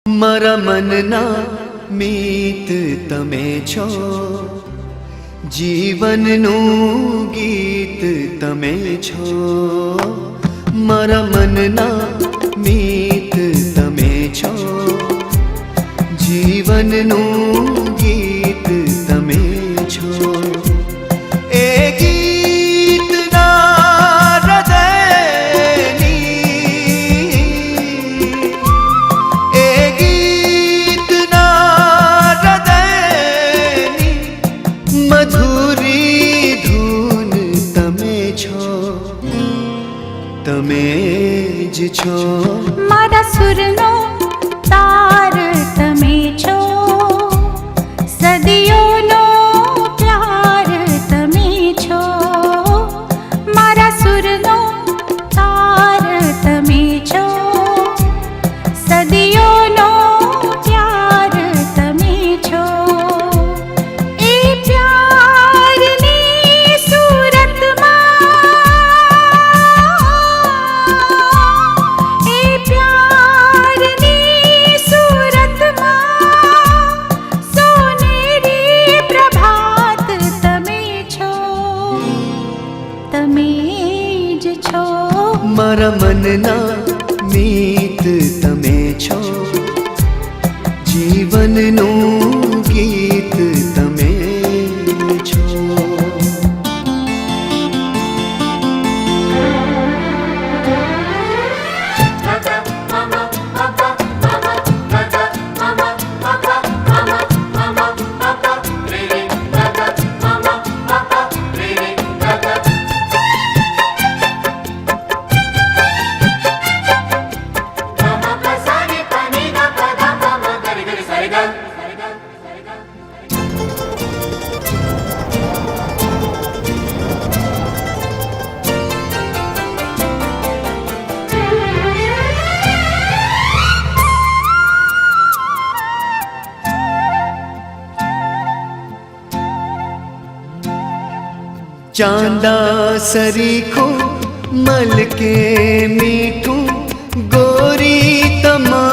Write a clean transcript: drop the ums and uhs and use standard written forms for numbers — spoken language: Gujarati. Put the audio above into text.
મારા મનના મીત તમે છો, જીવનનું ગીત તમે છો. મારા મનના મીત તમે છો, જીવનનું ગીત તમે છો. એ ગીતના હૃદયની, એ ગીતના હૃદયની મધુરી ધૂન તમે છો, તમે જ છો. મારા સુરનો તાર તમે છો, સદીઓનો પ્યાર તમે છો. મારા સુરનો તાર તમે છો, સદીઓનો પ્યાર તમે છો. એ પ્યારની સુરતમાં, એ પ્યારની સુરતમાં સોનેરી પ્રભાત તમે છો, તમે જ છો. મારા મનના મીત તમે છો, જીવનનું ગીત તમે છો. ચાંદા સરીખું મલકે મીઠું ગોરી તમારું